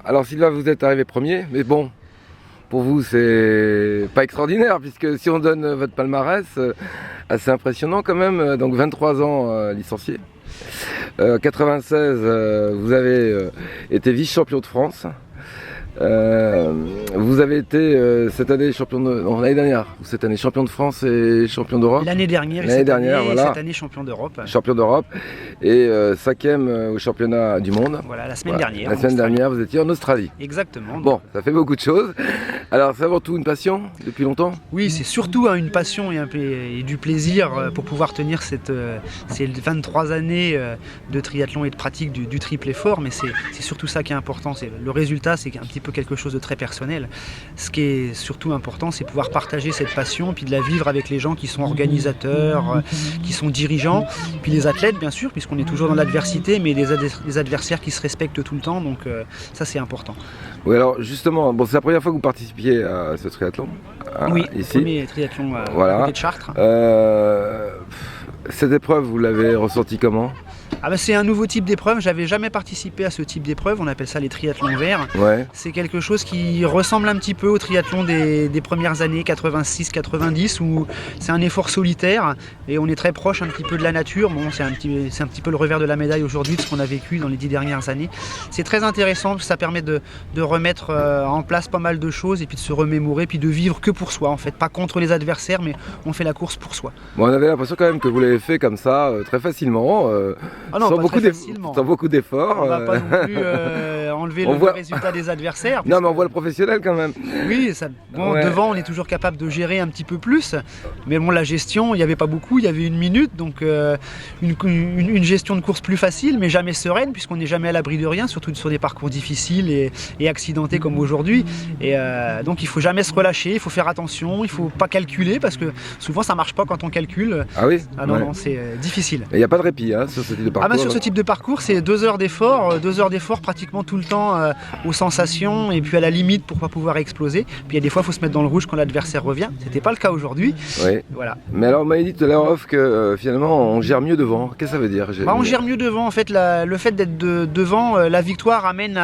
Alors Sylvain, vous êtes arrivé premier, mais bon, pour vous c'est pas extraordinaire, puisque si on donne votre palmarès, assez impressionnant quand même, donc 23 ans licencié. 96, vous avez été vice-champion de France. Vous avez été cette année champion de... non, l'année dernière, cette année champion de France et champion d'Europe. L'année dernière, voilà. Cette année champion d'Europe. Champion d'Europe et 5e au championnat du monde. Voilà, la semaine dernière. La semaine dernière, vous étiez en Australie. Exactement. Bon, ça fait beaucoup de choses. Alors, c'est avant tout une passion depuis longtemps? Oui, c'est surtout une passion et du plaisir pour pouvoir tenir ces 23 années de triathlon et de pratique du triple effort, mais c'est surtout ça qui est important. Le résultat, c'est un petit peu quelque chose de très personnel. Ce qui est surtout important, c'est pouvoir partager cette passion, puis de la vivre avec les gens qui sont organisateurs, qui sont dirigeants, puis les athlètes, bien sûr, puisqu'on est toujours dans l'adversité, mais des adversaires qui se respectent tout le temps, donc ça, c'est important. Oui, alors justement, bon, c'est la première fois que vous participiez à ce triathlon, oui, ici. Premier triathlon voilà. à côté de Chartres. Cette épreuve, vous l'avez ressentie comment? C'est un nouveau type d'épreuve, j'avais jamais participé à ce type d'épreuve, on appelle ça les triathlons verts. Ouais. C'est quelque chose qui ressemble un petit peu au triathlon des premières années 86-90 où c'est un effort solitaire et on est très proche un petit peu de la nature. Bon, c'est un petit peu le revers de la médaille aujourd'hui de ce qu'on a vécu dans les 10 dernières années. C'est très intéressant, ça permet de remettre en place pas mal de choses et puis de se remémorer, puis de vivre que pour soi en fait, pas contre les adversaires mais on fait la course pour soi. Bon, on avait l'impression quand même que vous l'avez fait comme ça, très facilement. Ah non, sans pas beaucoup d'efforts. On va pas non plus enlever le résultat des adversaires. Non, mais on voit le professionnel quand même. Oui, ouais. Devant, on est toujours capable de gérer un petit peu plus. Mais bon, la gestion, il n'y avait pas beaucoup, il y avait 1 minute. Donc une gestion de course plus facile, mais jamais sereine, puisqu'on n'est jamais à l'abri de rien, surtout sur des parcours difficiles et accidentés comme aujourd'hui. Et donc il ne faut jamais se relâcher, il faut faire attention, il ne faut pas calculer, parce que souvent ça ne marche pas quand on calcule. Ah oui? Ah non, non, c'est difficile. Il n'y a pas de répit sur ce type de parcours? Sur ce type de parcours, c'est 2 heures d'effort, 2 heures d'effort pratiquement tout le temps aux sensations et puis à la limite pour ne pas pouvoir exploser. Puis il y a des fois, il faut se mettre dans le rouge quand l'adversaire revient. C'était pas le cas aujourd'hui. Oui. Voilà. Mais alors, on m'a dit tout à l'heure off que finalement, on gère mieux devant. Qu'est-ce que ça veut dire? On gère mieux devant. En fait, le fait d'être devant, la victoire amène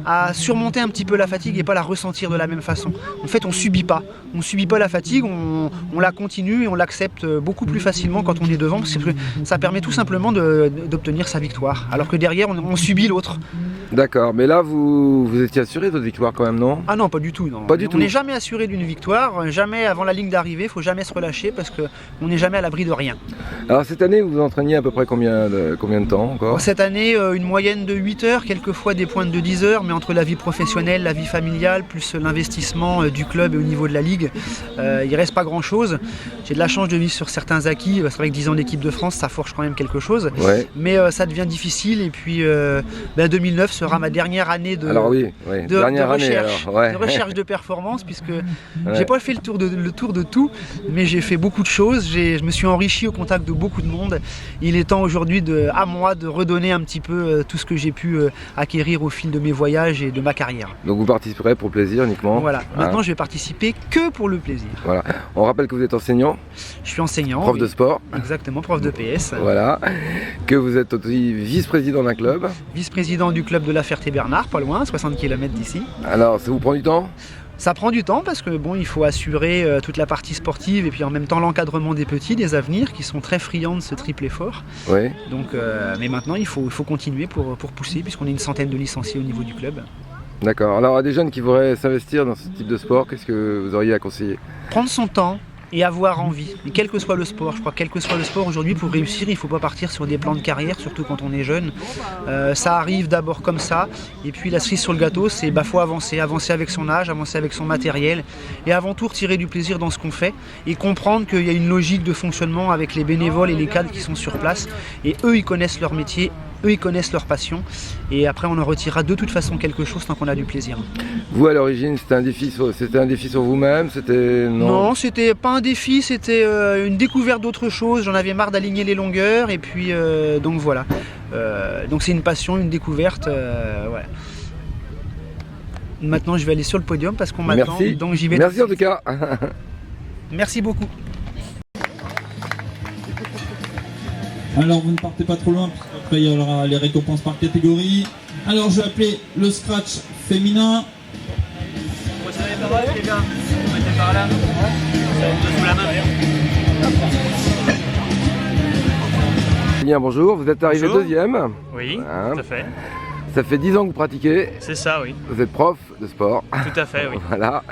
à surmonter un petit peu la fatigue et pas la ressentir de la même façon. En fait, on subit pas. On subit pas la fatigue, on la continue et on l'accepte beaucoup plus facilement quand on est devant. Parce que ça permet tout simplement d'obtenir sa victoire. Alors que derrière, on subit l'autre. D'accord, mais là vous étiez assuré de votre victoire quand même, non? Ah non, pas du tout. Non. Pas du tout. On n'est jamais assuré d'une victoire, jamais avant la ligne d'arrivée, il ne faut jamais se relâcher parce qu'on n'est jamais à l'abri de rien. Alors cette année, vous vous entraîniez à peu près combien de temps encore? Cette année, une moyenne de 8 heures, quelquefois des pointes de 10 heures, mais entre la vie professionnelle, la vie familiale, plus l'investissement du club et au niveau de la ligue, il ne reste pas grand chose. J'ai de la chance de vivre sur certains acquis, c'est vrai que 10 ans d'équipe de France, ça forge quand même quelque chose, ouais. Mais ça devient difficile et puis 2009 sera ma dernière année de recherche de performance, puisque j'ai pas fait le tour de tout, mais j'ai fait beaucoup de choses, je me suis enrichi au contact de beaucoup de monde. Il est temps aujourd'hui à moi de redonner un petit peu tout ce que j'ai pu acquérir au fil de mes voyages et de ma carrière. Donc vous participerez pour le plaisir uniquement? Voilà, maintenant je vais participer que pour le plaisir. Voilà. On rappelle que vous êtes enseignant? Je suis enseignant. Prof de sport? Exactement, prof de PS. Voilà. Que vous êtes aussi vice-président d'un club? Vice-président du club de La Ferté-Bernard, pas loin, 60 km d'ici. Alors, ça vous prend du temps? Ça prend du temps parce que bon, il faut assurer toute la partie sportive et puis en même temps l'encadrement des petits, des avenirs qui sont très friands de ce triple effort. Oui. Donc, mais maintenant il faut continuer pour pousser puisqu'on est une centaine de licenciés au niveau du club. D'accord. Alors à des jeunes qui voudraient s'investir dans ce type de sport, qu'est-ce que vous auriez à conseiller? Prendre son temps et avoir envie. Et quel que soit le sport, je crois que quel que soit le sport aujourd'hui, pour réussir, il ne faut pas partir sur des plans de carrière, surtout quand on est jeune. Ça arrive d'abord comme ça, et puis la cerise sur le gâteau, c'est faut avancer avec son âge, avancer avec son matériel, et avant tout retirer du plaisir dans ce qu'on fait, et comprendre qu'il y a une logique de fonctionnement avec les bénévoles et les cadres qui sont sur place, et eux ils connaissent leur métier, eux ils connaissent leur passion, et après on en retirera de toute façon quelque chose tant qu'on a du plaisir. Vous à l'origine c'était un défi sur vous-même? Non, c'était pas un défi, c'était une découverte d'autre chose. J'en avais marre d'aligner les longueurs et puis donc voilà. Donc c'est une passion, une découverte. Ouais. Maintenant je vais aller sur le podium parce qu'on m'attend. Merci. Donc j'y vais. Merci en tout cas. Merci beaucoup. Alors vous ne partez pas trop loin, puisqu'après il y aura les récompenses par catégorie. Alors je vais appeler le scratch féminin. Les gars, vous mettez par là, sous la main. Bien, bonjour, vous êtes arrivé Bonjour. deuxième. Oui, Hein. tout à fait. Ça fait 10 ans que vous pratiquez, C'est ça, oui. vous êtes prof de sport. Tout à fait, oui. Voilà.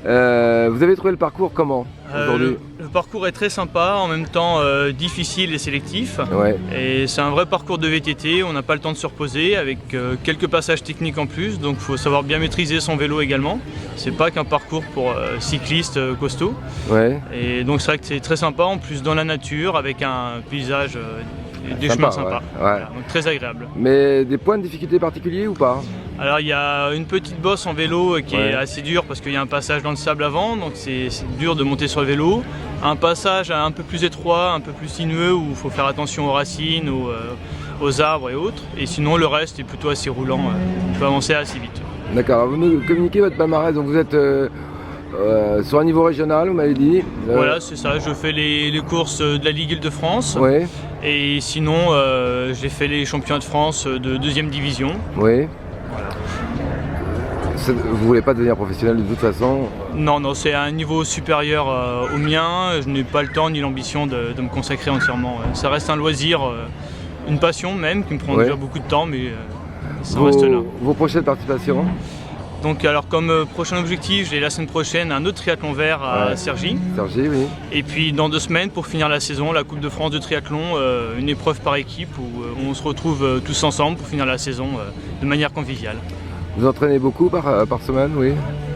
Vous avez trouvé le parcours comment aujourd'hui? Le parcours est très sympa, en même temps difficile et sélectif. Ouais, Et c'est un vrai parcours de VTT, on n'a pas le temps de se reposer avec quelques passages techniques en plus, donc il faut savoir bien maîtriser son vélo également. C'est pas qu'un parcours pour cyclistes costauds. ouais. Et donc c'est vrai que c'est très sympa, en plus dans la nature, avec un paysage et des Sympa, chemins sympas. ouais. Voilà, donc très agréable. Mais des points de difficulté particuliers ou pas? Alors il y a une petite bosse en vélo qui Ouais. est assez dure parce qu'il y a un passage dans le sable avant, donc c'est dur de monter sur le vélo. Un passage un peu plus étroit, un peu plus sinueux où il faut faire attention aux racines, aux arbres et autres. Et sinon le reste est plutôt assez roulant, on peut avancer assez vite. D'accord, alors vous nous communiquez votre palmarès, donc vous êtes sur un niveau régional, vous m'avez dit. Voilà, c'est ça, je fais les courses de la Ligue Île-de-France. Oui, Et sinon j'ai fait les championnats de France de 2e division. oui. Vous voulez pas devenir professionnel de toute façon? Non, non, c'est un niveau supérieur au mien. Je n'ai pas le temps ni l'ambition de me consacrer entièrement. Ça reste un loisir, une passion même, qui me prend Ouais. déjà beaucoup de temps, mais ça reste là. Vos prochaines participations? Donc alors comme prochain objectif, j'ai la semaine prochaine un autre triathlon vert à Ouais. Cergy. Sergi, oui. Et puis dans 2 semaines, pour finir la saison, la Coupe de France de triathlon, une épreuve par équipe où on se retrouve tous ensemble pour finir la saison de manière conviviale. Vous entraînez beaucoup par semaine, oui?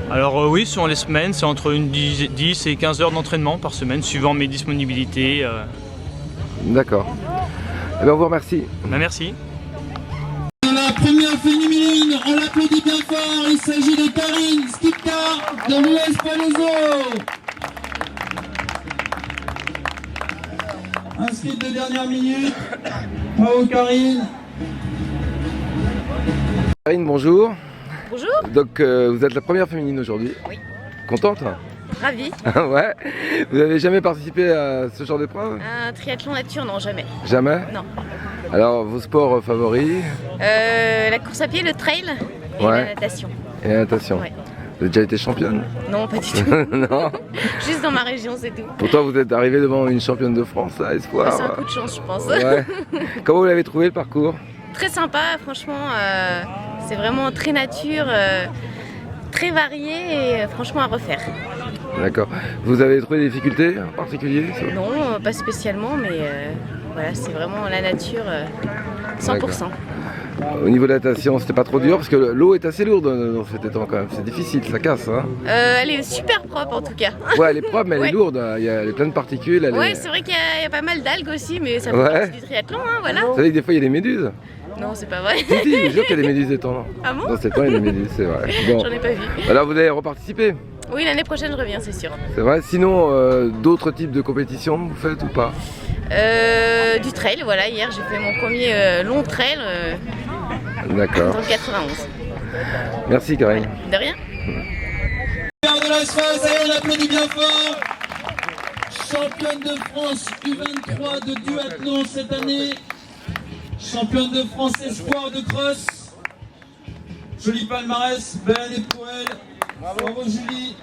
Alors oui, sur les semaines, c'est entre 10 et 15 heures d'entraînement par semaine, suivant mes disponibilités. D'accord. Eh bien, on vous remercie. Merci. La première féminine, on l'applaudit bien fort. Il s'agit de Karine Skipka de l'US Palaiseau. Inscrite de dernière minute. Bravo Karine. Karine, bonjour. Bonjour, Donc, vous êtes la première féminine aujourd'hui. Oui. Contente? ravie. Ouais. Vous avez jamais participé à ce genre d'épreuve? Un triathlon nature, non, jamais. Jamais? Non. Alors, vos sports favoris La course à pied, le trail et Ouais. la natation. et la natation? Ouais. Vous avez déjà été championne? Non, pas du tout. Non. Juste dans ma région, c'est tout. Pourtant, vous êtes arrivé devant une championne de France à Espoir. C'est un coup de chance, je pense. Ouais. Comment vous l'avez trouvé le parcours? Très sympa, franchement. C'est vraiment très nature, très varié et franchement à refaire. D'accord. Vous avez trouvé des difficultés en particulier? Non, pas spécialement, mais voilà, c'est vraiment la nature 100%. Au niveau de la natation, c'était pas trop dur parce que l'eau est assez lourde dans cet étang quand même. C'est difficile, ça casse. Hein. Elle est super propre en tout cas. Ouais, elle est propre, mais elle est Ouais. lourde. Elle est pleine de particules. Elle Ouais, est... c'est vrai qu'il y a pas mal d'algues aussi, mais ça fait Ouais. partie du triathlon, hein, voilà. Vous savez que des fois il y a des méduses. Non, c'est pas vrai. Si, si, je vous jure qu'il y a des méduses étang. Ah bon? Dans cet étang, il y a des méduses, c'est vrai. Bon. J'en ai pas vu. Alors vous allez reparticiper, Oui, l'année prochaine, je reviens, c'est sûr. c'est vrai. Sinon, d'autres types de compétitions vous faites ou pas? Du trail, voilà, hier j'ai fait mon premier long trail D'accord. dans le 91. Merci Karine. De rien. De l'asphalte, et on applaudit bien fort. Championne de France U23 de duathlon cette année. Championne de France espoir de cross. Joli palmarès, belle année pour elle. Bravo Julie.